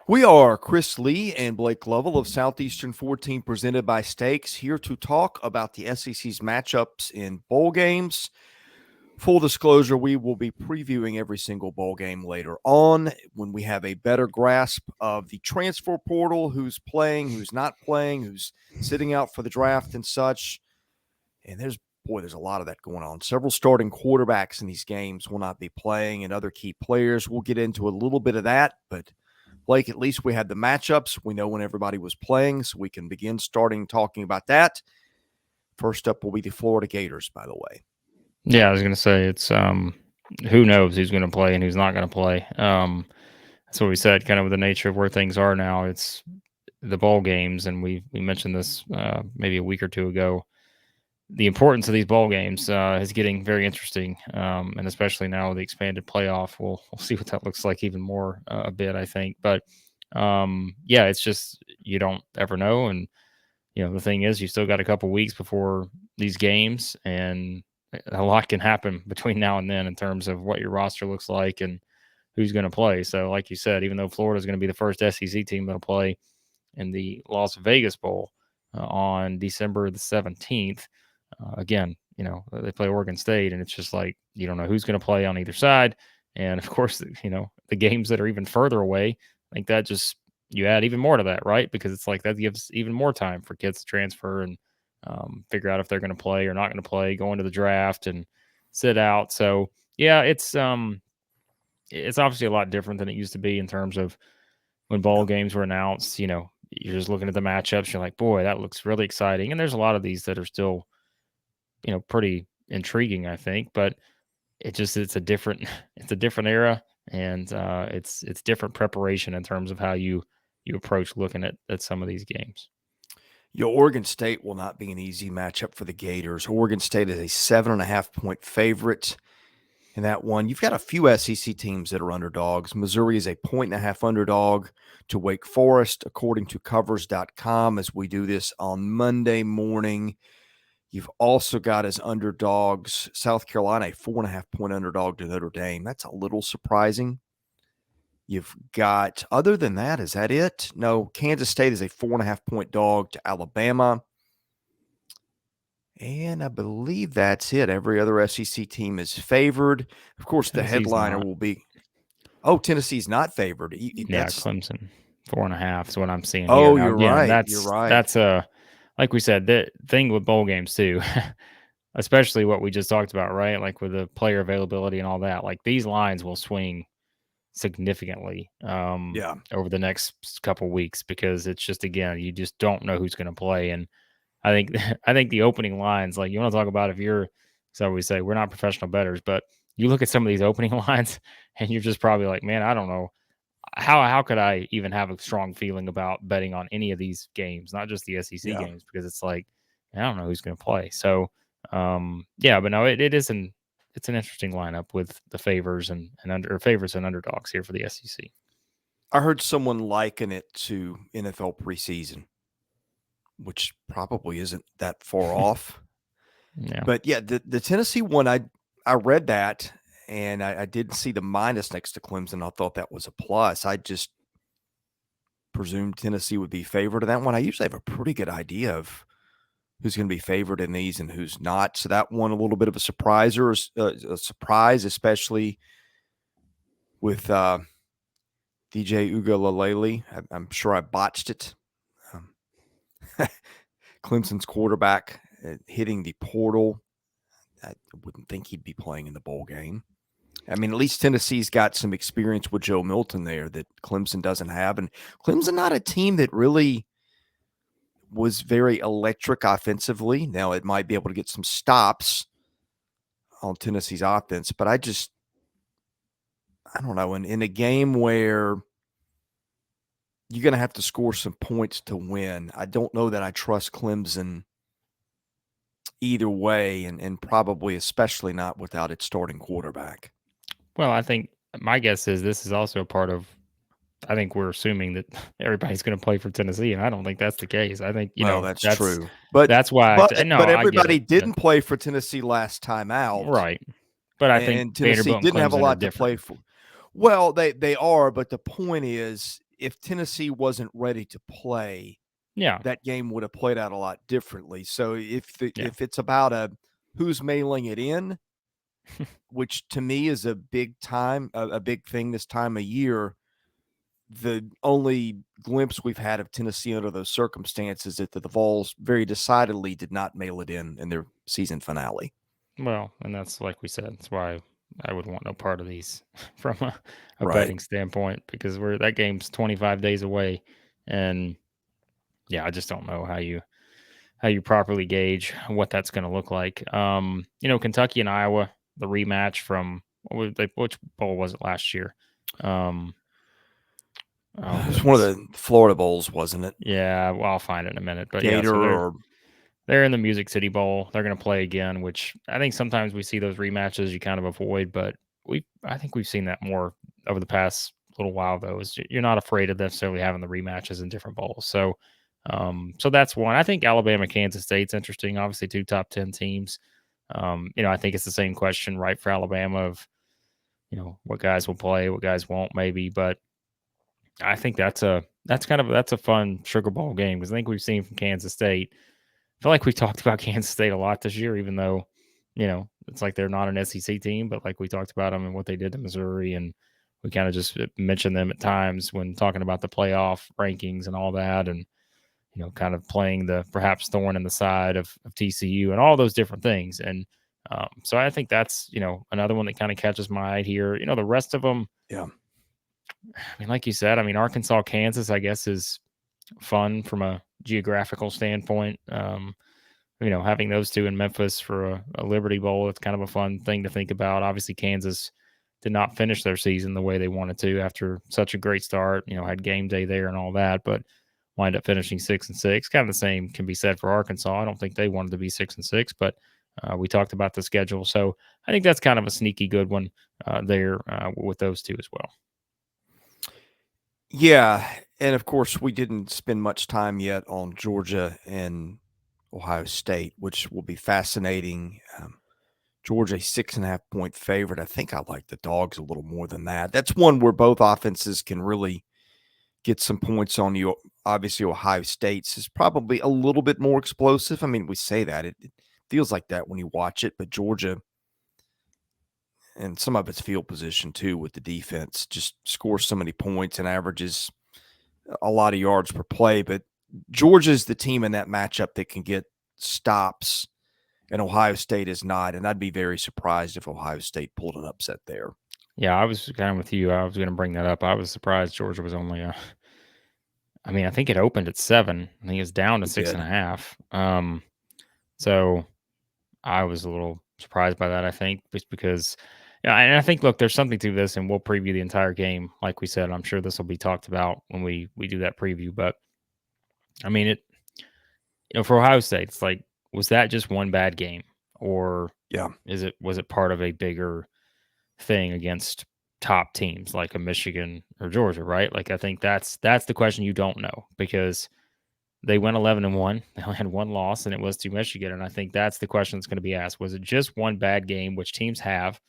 We are Chris Lee and Blake Lovell of Southeastern 14, presented by Stakes, here to talk about the SEC's matchups in bowl games. Full disclosure, we will be previewing every single bowl game later on when we have a better grasp of the transfer portal, who's playing, who's not playing, who's sitting out for the draft and such. And there's a lot of that going on. Several starting quarterbacks in these games will not be playing, and other key players. We'll get into a little bit of that, but Blake, at least we had the matchups. We know when everybody was playing, so we can begin talking about that. First up will be the Florida Gators, by the way. Yeah, I was going to say it's who knows who's going to play and who's not going to play. That's what we said, kind of with the nature of where things are now. It's the bowl games, and we mentioned this maybe a week or two ago. The importance of these bowl games is getting very interesting, and especially now with the expanded playoff, we'll see what that looks like even more a bit, I think. But yeah, it's just you don't ever know, and the thing is, you still got a couple weeks before these games, and a lot can happen between now and then in terms of what your roster looks like and who's going to play. So, like you said, even though Florida is going to be the first SEC team that'll play in the Las Vegas Bowl on December the 17th. Again, they play Oregon State, and it's just like you don't know who's going to play on either side. And of course, the games that are even further away, I think that just you add even more to that, right? Because it's like that gives even more time for kids to transfer and figure out if they're going to play or not going to play, go into the draft and sit out. So yeah, it's obviously a lot different than it used to be in terms of when bowl games were announced. You're just looking at the matchups. You're like, boy, that looks really exciting. And there's a lot of these that are still, pretty intriguing, I think. But it's a different era, and it's different preparation in terms of how you approach looking at some of these games. Oregon State will not be an easy matchup for the Gators. Oregon State is a 7.5-point favorite in that one. You've got a few SEC teams that are underdogs. Missouri is a 1.5-point underdog to Wake Forest, according to covers.com, as we do this on Monday morning. You've also got as underdogs South Carolina, a 4.5-point underdog to Notre Dame. That's a little surprising. You've got, other than that, is that it? No, Kansas State is a 4.5-point dog to Alabama. And I believe that's it. Every other SEC team is favored. Of course, Tennessee's the headliner will be, Tennessee's not favored. That's Clemson, 4.5 is what I'm seeing here. Oh, now, you're again, right. That's, you're right. That's like we said, the thing with bowl games too, especially what we just talked about, right? Like with the player availability and all that, like these lines will swing significantly over the next couple weeks because it's just, again, you just don't know who's going to play. And I think the opening lines, like you want to talk about if you're, so we say we're not professional bettors, but you look at some of these opening lines and you're just probably like, man, I don't know. How could I even have a strong feeling about betting on any of these games, not just the SEC games, because it's like, I don't know who's going to play. So, but no, it's an interesting lineup with the favorites and underdogs here for the SEC. I heard someone liken it to NFL preseason, which probably isn't that far off. Yeah. But yeah, the Tennessee one, I read that, and I didn't see the minus next to Clemson. I thought that was a plus. I just presumed Tennessee would be favored in that one. I usually have a pretty good idea of who's going to be favored in these and who's not. So that one, a little bit of a surprise, especially with DJ Uiagalelei. I'm sure I botched it. Clemson's quarterback hitting the portal. I wouldn't think he'd be playing in the bowl game. I mean, at least Tennessee's got some experience with Joe Milton there that Clemson doesn't have. And Clemson not a team that really was very electric offensively. Now, it might be able to get some stops on Tennessee's offense, but I don't know. In a game where you're going to have to score some points to win, I don't know that I trust Clemson either way, and probably especially not without its starting quarterback. Well, I think my guess is this is also a part of, I think we're assuming that everybody's going to play for Tennessee, and I don't think that's the case. I think, that's true. But that's why. But everybody didn't play for Tennessee last time out. Right. But I think Tennessee didn't have a lot to play for. Well, they are, but the point is if Tennessee wasn't ready to play, Yeah, that game would have played out a lot differently. So yeah, if it's about who's mailing it in, which to me is a big thing this time of year, the only glimpse we've had of Tennessee under those circumstances is that the Vols very decidedly did not mail it in their season finale. well, and that's like we said, that's why I would want no part of these from a Right. betting standpoint because that game's 25 days away, and yeah, I just don't know how you properly gauge what that's going to look like. Kentucky and Iowa, the rematch from which bowl was it last year? Um, oh It was one of goodness, the Florida Bowls, wasn't it? yeah, well, I'll find it in a minute. But yeah, Gator so or they're in the Music City Bowl. They're going to play again, which I think sometimes we see those rematches you kind of avoid, but I think we've seen that more over the past little while. Though, is you're not afraid of necessarily having the rematches in different bowls. So that's one. I think Alabama, Kansas State's interesting. Obviously, two top 10 teams. I think it's the same question, right, for Alabama of what guys will play, what guys won't, maybe. But I think that's a fun Sugar Bowl game because I think we've seen from Kansas State. I feel like we've talked about Kansas State a lot this year, even though it's like they're not an SEC team, but like we talked about them and what they did to Missouri, and we kind of just mentioned them at times when talking about the playoff rankings and all that, and kind of playing the perhaps thorn in the side of TCU and all those different things. And so I think that's, another one that kind of catches my eye here. The rest of them, yeah. I mean, like you said, I mean, Arkansas, Kansas, I guess is fun from a geographical standpoint. Having those two in Memphis for a Liberty Bowl, it's kind of a fun thing to think about. Obviously, Kansas did not finish their season the way they wanted to after such a great start, had game day there and all that, but wind up finishing 6-6. Kind of the same can be said for Arkansas. I don't think they wanted to be 6-6, but we talked about the schedule. So I think that's kind of a sneaky good one there with those two as well. Yeah, and of course, we didn't spend much time yet on Georgia and Ohio State, which will be fascinating. Georgia, a 6.5 point favorite. I think I like the dogs a little more than that. That's one where both offenses can really get some points on you. Obviously, Ohio State's is probably a little bit more explosive. I mean, we say that. It feels like that when you watch it, but Georgia and some of its field position too with the defense just scores so many points and averages a lot of yards per play. But Georgia's the team in that matchup that can get stops, and Ohio State is not. And I'd be very surprised if Ohio State pulled an upset there. Yeah, I was kind of with you. I was going to bring that up. I was surprised Georgia was only I mean, I think it opened at 7. I think it's down to It six did. and a half. So I was a little surprised by that. I think just because, yeah, and I think look, there's something to this, and we'll preview the entire game, like we said. I'm sure this will be talked about when we do that preview. But I mean, for Ohio State, it's like, was that just one bad game, or Yeah. was it part of a bigger thing against top teams like a Michigan or Georgia? Right? Like I think that's the question you don't know because they went 11-1. They only had one loss, and it was to Michigan. And I think that's the question that's going to be asked: was it just one bad game, which teams have?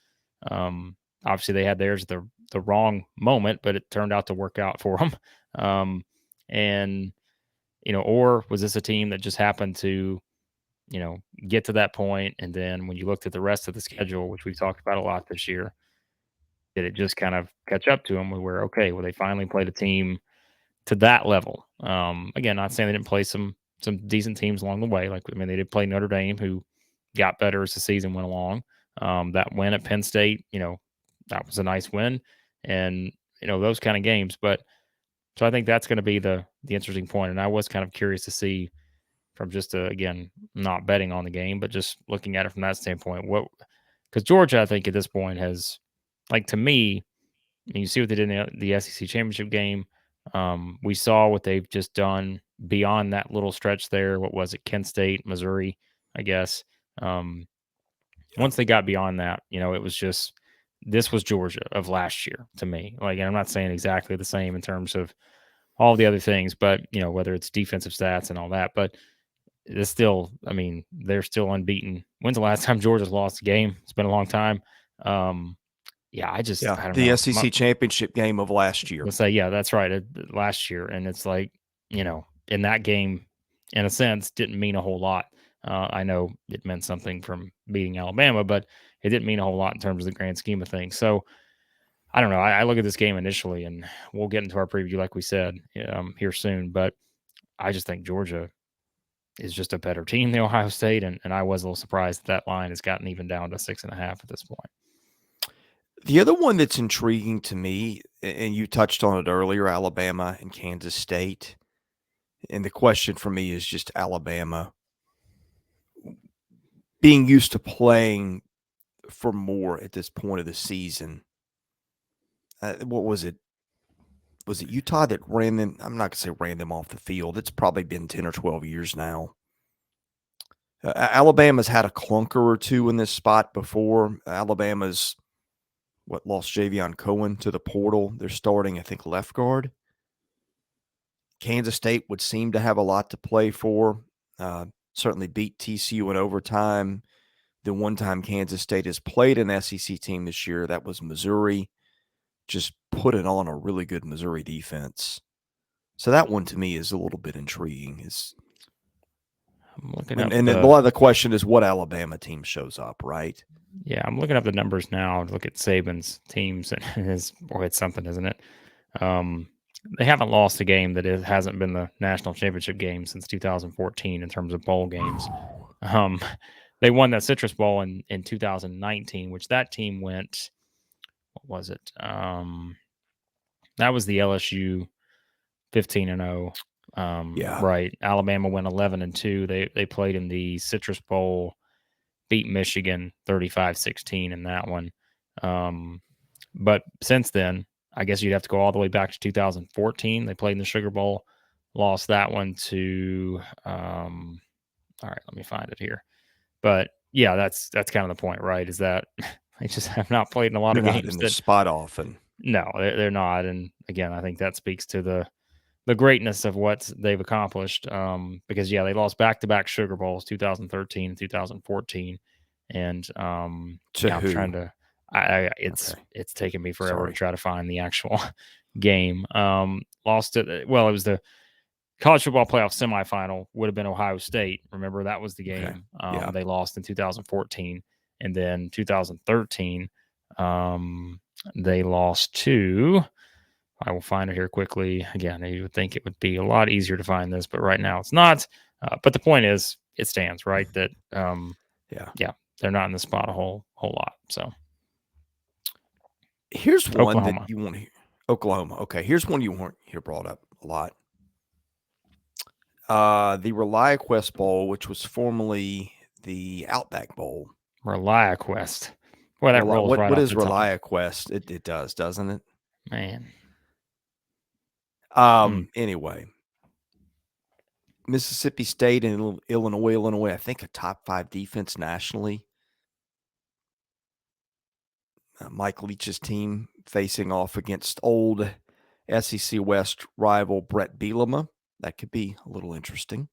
Obviously, they had theirs the wrong moment, but it turned out to work out for them. And or was this a team that just happened to get to that point, and then when you looked at the rest of the schedule, which we've talked about a lot this year, did it just kind of catch up to them? Where okay, well, they finally played a team to that level. Again, not saying they didn't play some decent teams along the way. Like I mean, they did play Notre Dame, who got better as the season went along. That win at Penn State, that was a nice win, and those kind of games. But so I think that's going to be the interesting point. And I was kind of curious to see from just again not betting on the game, but just looking at it from that standpoint. What because Georgia, I think at this point has like to me and you see what they did in the SEC championship game. We saw what they've just done beyond that little stretch there. What was it? Kent State, Missouri, I guess. Um, Yeah. Once they got beyond that, it was just this was Georgia of last year to me. Like, and I'm not saying exactly the same in terms of all the other things, but whether it's defensive stats and all that, but it's still, I mean, they're still unbeaten. When's the last time Georgia's lost a game? It's been a long time. Um, yeah, I don't The know. SEC championship game of last year. Let's say, yeah, that's right. Last year, and it's like, in that game, in a sense, didn't mean a whole lot. I know it meant something from beating Alabama, but it didn't mean a whole lot in terms of the grand scheme of things. So I don't know. I look at this game initially, and we'll get into our preview, like we said, here soon. But I just think Georgia is just a better team than Ohio State, and I was a little surprised that line has gotten even down to 6.5 at this point. The other one that's intriguing to me, and you touched on it earlier, Alabama and Kansas State. And the question for me is just Alabama being used to playing for more at this point of the season. What was it? Was it Utah that ran them? I'm not going to say ran them off the field. It's probably been 10 or 12 years now. Alabama's had a clunker or two in this spot before. Alabama's lost Javion Cohen to the portal. They're starting, I think, left guard. Kansas State would seem to have a lot to play for. Certainly beat TCU in overtime. The one time Kansas State has played an SEC team this year, that was Missouri. Just putting on a really good Missouri defense. So that one to me is a little bit intriguing. I'm looking up and a lot of the question is what Alabama team shows up, right? Yeah, I'm looking up the numbers now to look at Saban's teams, and it's something, isn't it? They haven't lost a game that it hasn't been the national championship game since 2014 in terms of bowl games. They won that Citrus Bowl in 2019, which that team went. What was it? That was the LSU 15-0. Yeah. Right. Alabama went 11-2. They played in the Citrus Bowl, beat Michigan 35-16 in that one. But since then, I guess you'd have to go all the way back to 2014. They played in the Sugar Bowl, lost that one to. All right, let me find it here. But yeah, that's kind of the point, right? Is that they just have not played in a lot They're of not games. in the spot often. No, they're not. And again, I think that speaks to the greatness of what they've accomplished. Because yeah, they lost back-to-back Sugar Bowls, 2013 and 2014, and To I'm who? trying to. It's taken me forever to try to find the actual game. Lost it. Well, it was the college football playoff semifinal. Would have been Ohio State. Remember that was the game. Yeah. They lost in 2014, and then 2013, they lost to. I will find it here quickly. Again, you would think it would be a lot easier to find this, but right now it's not. But the point is, it stands, right? That yeah, they're not in the spot a whole lot. So here's one Oklahoma. that you want to hear. Oklahoma. Okay, here's one you won't hear brought up a lot. The ReliaQuest Bowl, which was formerly the Outback Bowl. ReliaQuest. Well, that rolls right what off is the tongue. ReliaQuest? It does, doesn't it? Man. Anyway, Mississippi State and Illinois, I think a top 5 defense nationally. Mike Leach's team facing off against old SEC West rival Brett Bielema. That could be a little interesting.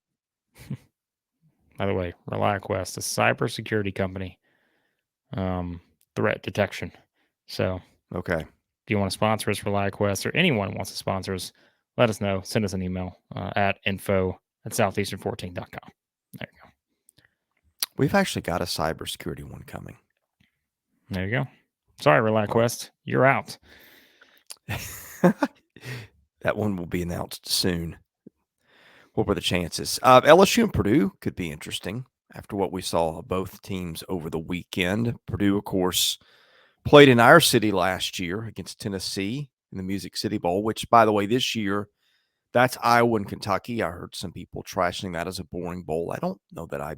By the way, ReliaQuest, a cybersecurity company, threat detection. So, okay. If you want to sponsor us, ReliaQuest, or anyone wants to sponsor us, let us know. Send us an email at info@southeastern14.com. There you go. We've actually got a cybersecurity one coming. There you go. Sorry, ReliaQuest, you're out. That one will be announced soon. What were the chances? LSU and Purdue could be interesting after what we saw of both teams over the weekend. Purdue, of course, played in our city last year against Tennessee in the Music City Bowl, which, by the way, this year, that's Iowa and Kentucky. I heard some people trashing that as a boring bowl. I don't know that I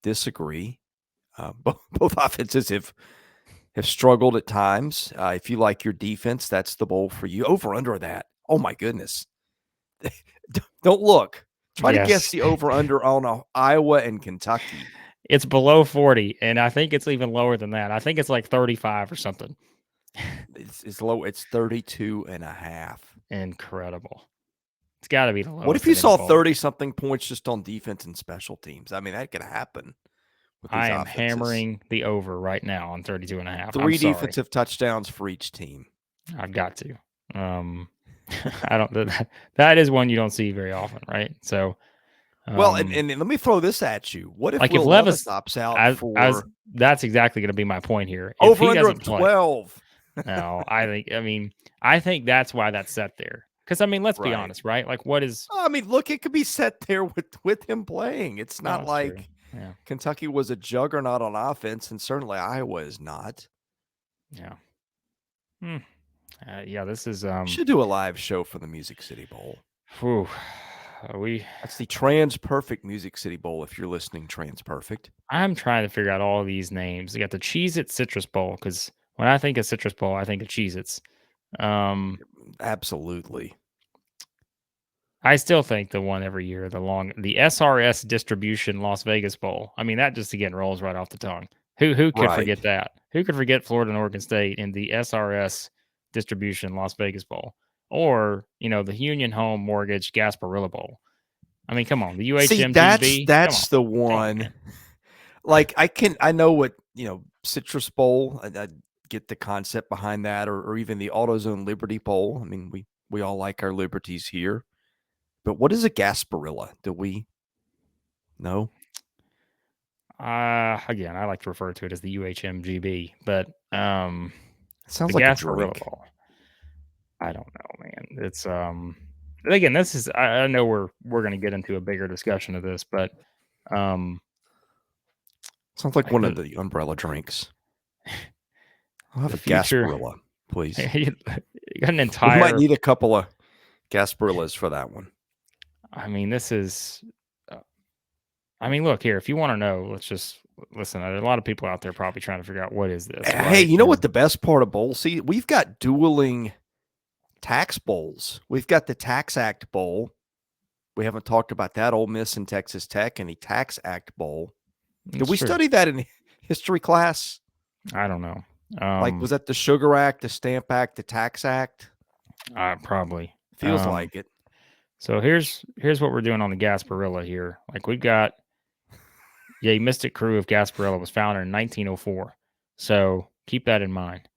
disagree. Both offenses have struggled at times. If you like your defense, that's the bowl for you. Over under that. Oh my goodness. Don't look. Try to guess the over under on Iowa and Kentucky. It's below 40, and I think it's even lower than that. I think it's like 35 or something. It's low. It's 32.5. Incredible. It's got to be the lowest. What if you saw 30-something points just on defense and special teams? I mean, that could happen with these I am offenses. hammering the over right now on 32.5. I'm Three sorry. defensive touchdowns for each team. I've got to. I don't. That is one you don't see very often, right? So, Well, and let me throw this at you. What if like if Will Levis Levis, opts out I was for that's exactly going to be my point here. If over he under of doesn't play, 12? no, I think that's why that's set there. Because let's be Right. honest, right? Like, what is? I mean, look, it could be set there with him playing. It's No, not that's true. like Yeah, Kentucky was a juggernaut on offense, and certainly Iowa is not. yeah, hmm. Yeah. This is We should do a live show for the Music City Bowl. whew, we. That's the Trans Perfect Music City Bowl. If you're listening, Trans Perfect. I'm trying to figure out all these names. You got the Cheez-It Citrus Bowl because when I think of Citrus Bowl, I think of Cheez-Its. Absolutely. I still think the one every year, the SRS Distribution Las Vegas Bowl. That just again rolls right off the tongue. Who could Right. forget that? Who could forget Florida and Oregon State in the SRS Distribution Las Vegas Bowl? Or, the Union Home Mortgage Gasparilla Bowl. Come on, the See, UHMGB. that's the Come on, one. man. Like I know what Citrus Bowl. I get the concept behind that, or even the AutoZone Liberty Bowl. I mean, we all like our liberties here, but what is a Gasparilla? Do we know? Again, I like to refer to it as the UHMGB, but It the sounds like a Gasparilla drink. Bowl. I don't know, man. It's again, this is I know we're gonna get into a bigger discussion of this, but um Sounds like like one of the umbrella drinks. I'll have the a future Gasparilla, please. you got an We might entire need a couple of Gasparillas for that one. this is uh, look here, if you want to know, let's just listen. There's a lot of people out there probably trying to figure out what is this, Hey, right? you know what the best part of bowl? See, we've got dueling tax bowls. We've got the Tax Act Bowl. We haven't talked about that. Ole Miss and Texas Tech and the Tax Act Bowl. Did It's we true. study that in history class? I don't know. Like, was that the Sugar Act, the Stamp Act, the Tax Act? Probably. Feels like it. So here's what we're doing on the Gasparilla here. Like we've got Mystic Crew of Gasparilla was founded in 1904. So keep that in mind.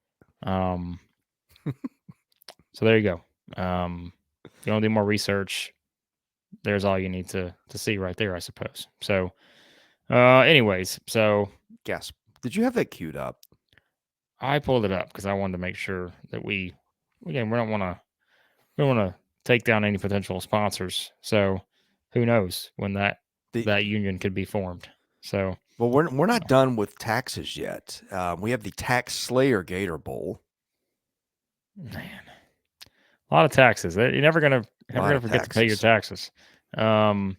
So there you go. You want to do more research? There's all you need to see right there, I suppose. So, anyways, so Gas. Did you have that queued up? I pulled it up because I wanted to make sure that we don't want to take down any potential sponsors. So who knows when that union could be formed. So well, we're not done with taxes yet. We have the Tax Slayer Gator Bowl. Man, a lot of taxes. You're never gonna forget to pay your taxes. I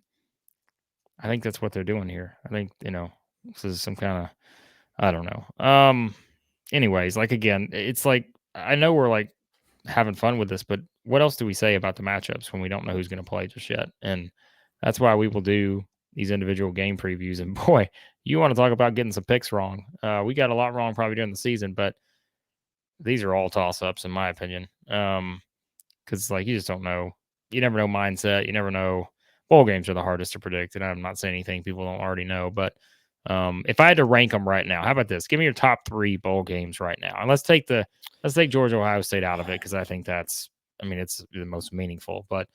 think that's what they're doing here. I think this is some kind of I don't know. Anyways, like again, it's like I know we're like having fun with this, but what else do we say about the matchups when we don't know who's going to play just yet? And that's why we will do these individual game previews. And boy, you want to talk about getting some picks wrong. We got a lot wrong probably during the season, but these are all toss ups in my opinion. Because like you just don't know. You never know mindset. You never know. Bowl games are the hardest to predict, and I'm not saying anything people don't already know. But if I had to rank them right now, how about this? Give me your top 3 bowl games right now, and let's take Georgia Ohio State out of it because I think it's the most meaningful. But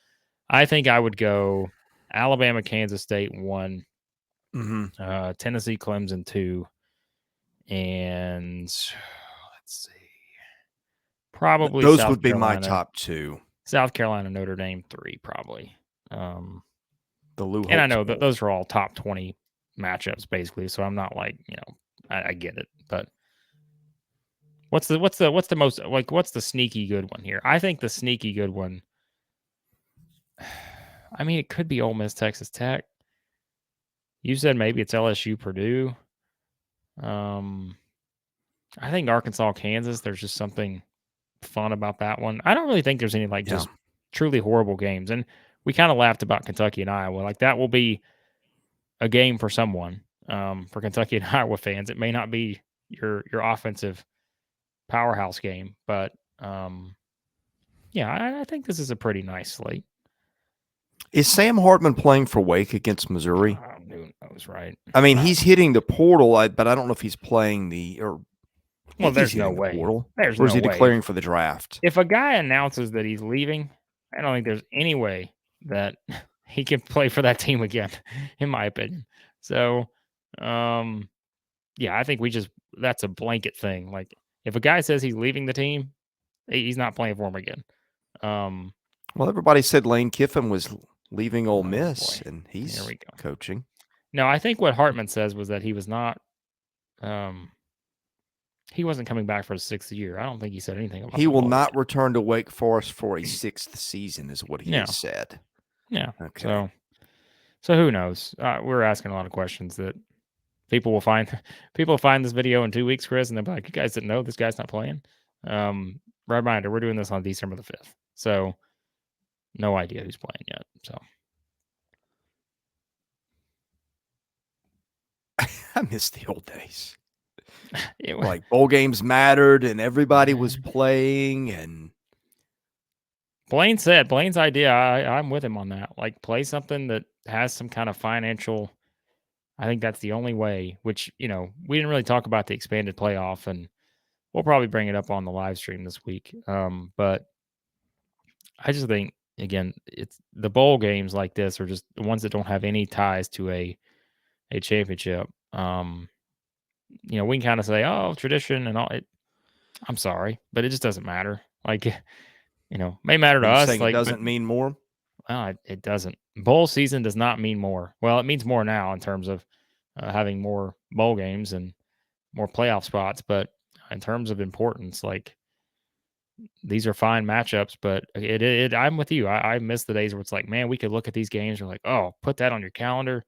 I think I would go Alabama Kansas State 1, Tennessee Clemson 2, and let's see, probably those South would be Carolina. my top 2. South Carolina, Notre Dame 3, probably. The Lou and I know that those are all top 20 matchups, basically. So I'm not like I get it, but what's the most like what's the sneaky good one here? I think the sneaky good one. It could be Ole Miss, Texas Tech. You said maybe it's LSU, Purdue. I think Arkansas, Kansas. There's just something fun about that one. I don't really think there's any just truly horrible games. And we kind of laughed about Kentucky and Iowa. Like that will be a game for someone. For Kentucky and Iowa fans, it may not be your offensive powerhouse game, but I think this is a pretty nice slate. Is Sam Hartman playing for Wake against Missouri? knows, right? I mean, he's hitting the portal, but I don't know if he's playing I think he's there's no hitting the way. portal. There's Or is no he way. declaring for the draft? If a guy announces that he's leaving, I don't think there's any way that he can play for that team again, in my opinion. So, yeah, I think that's a blanket thing. Like, if a guy says he's leaving the team, he's not playing for him again. Well, everybody said Lane Kiffin was leaving Ole Miss, boy. and Here he's we go. coaching. No, I think what Hartman says was that he was not. He wasn't coming back for his 6th year. I don't think he said anything about. He will not return to Wake Forest for a 6th season, is what he has said. Yeah. Okay. So who knows? We're asking a lot of questions that people will find. People find this video in 2 weeks, Chris, and they'll be like, "You guys didn't know this guy's not playing." Reminder: we're doing this on December the 5th, so no idea who's playing yet. So I miss the old days. Like bowl games mattered, and everybody was playing. And Blain's idea. I'm with him on that. Like, play something that has some kind of financial. I think that's the only way. Which, we didn't really talk about the expanded playoff, and we'll probably bring it up on the live stream this week. But I just think, again, it's the bowl games like this are just the ones that don't have any ties to a championship. We can kind of say, oh, tradition and all. I'm sorry, but it just doesn't matter. Like, may matter to are you us. saying Like, it doesn't mean more? It doesn't. Bowl season does not mean more. Well, it means more now in terms of having more bowl games and more playoff spots. But in terms of importance, like, these are fine matchups. But I'm with you. I miss the days where it's like, man, we could look at these games and like, oh, put that on your calendar.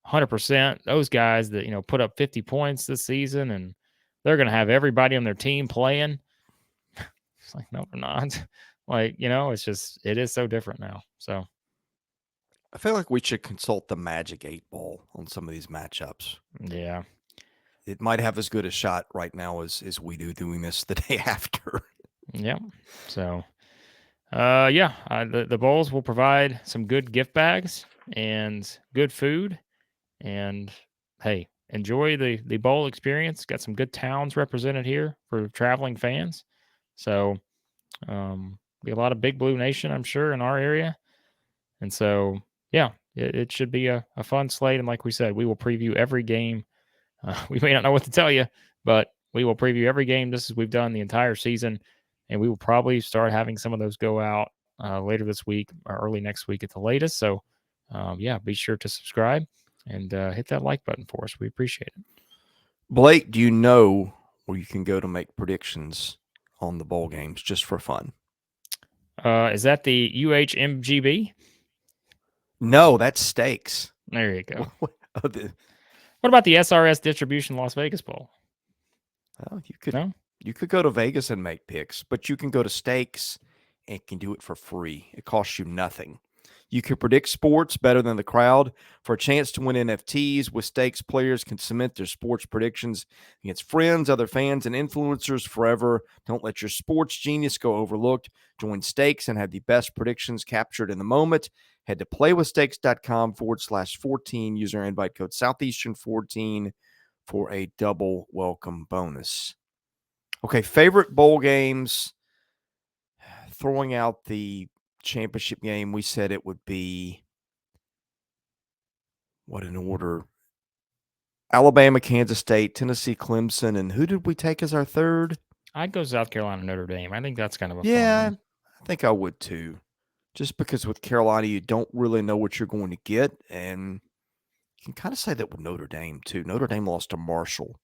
100%. Those guys that put up 50 points this season, and they're going to have everybody on their team playing. It's like, no, they're not. Like, it is so different now. So I feel like we should consult the Magic 8 Ball on some of these matchups. yeah, it might have as good a shot right now as we do doing this the day after. yeah. So, the bowls will provide some good gift bags and good food, and hey, enjoy the bowl experience. Got some good towns represented here for traveling fans. So, be a lot of Big Blue Nation, I'm sure, in our area. And so, yeah, it should be a fun slate. And like we said, we will preview every game. We may not know what to tell you, but we will preview every game just as we've done the entire season. And we will probably start having some of those go out later this week or early next week at the latest. So, be sure to subscribe and hit that like button for us. We appreciate it. Blake, do you know where you can go to make predictions on the bowl games just for fun? Is that the UHMGB? No, that's Stakes. There you go. What about the SRS Distribution Las Vegas Bowl? Well, you could go to Vegas and make picks, but you can go to Stakes and can do it for free. It costs you nothing. You can predict sports better than the crowd. For a chance to win NFTs with Stakes, players can submit their sports predictions against friends, other fans, and influencers forever. Don't let your sports genius go overlooked. Join Stakes and have the best predictions captured in the moment. Head to playwithstakes.com/14. User invite code Southeastern14 for a double welcome bonus. Okay, favorite bowl games. Throwing out the championship game, we said it would be, what in order? Alabama, Kansas State, Tennessee, Clemson, and who did we take as our third? I'd go South Carolina, Notre Dame. I think that's kind of a fun one. I think I would too. Just because with Carolina, you don't really know what you're going to get, and you can kind of say that with Notre Dame too. Notre Dame lost to Marshall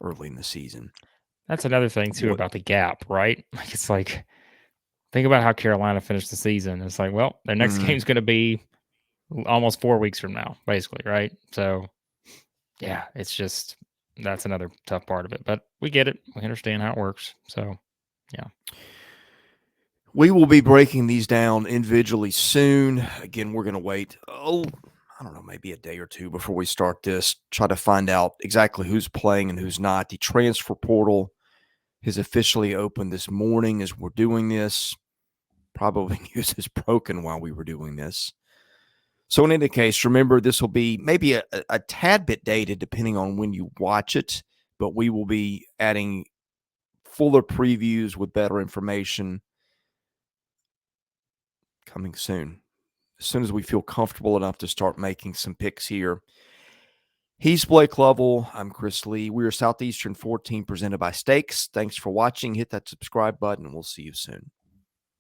early in the season. That's another thing too about the gap, right? Like, it's like, think about how Carolina finished the season. It's like, well, their next game's going to be almost 4 weeks from now, basically, right? So, yeah, it's just, that's another tough part of it. But we get it. We understand how it works. So, yeah. We will be breaking these down individually soon. Again, we're going to wait, I don't know, maybe a day or two before we start this. Try to find out exactly who's playing and who's not. The transfer portal has officially opened this morning as we're doing this. Probably news is broken while we were doing this. So in any case, remember this will be maybe a tad bit dated depending on when you watch it, but we will be adding fuller previews with better information coming soon. As soon as we feel comfortable enough to start making some picks here. He's Blake Lovell. I'm Chris Lee. We are Southeastern 14 presented by Steaks. Thanks for watching. Hit that subscribe button and we'll see you soon.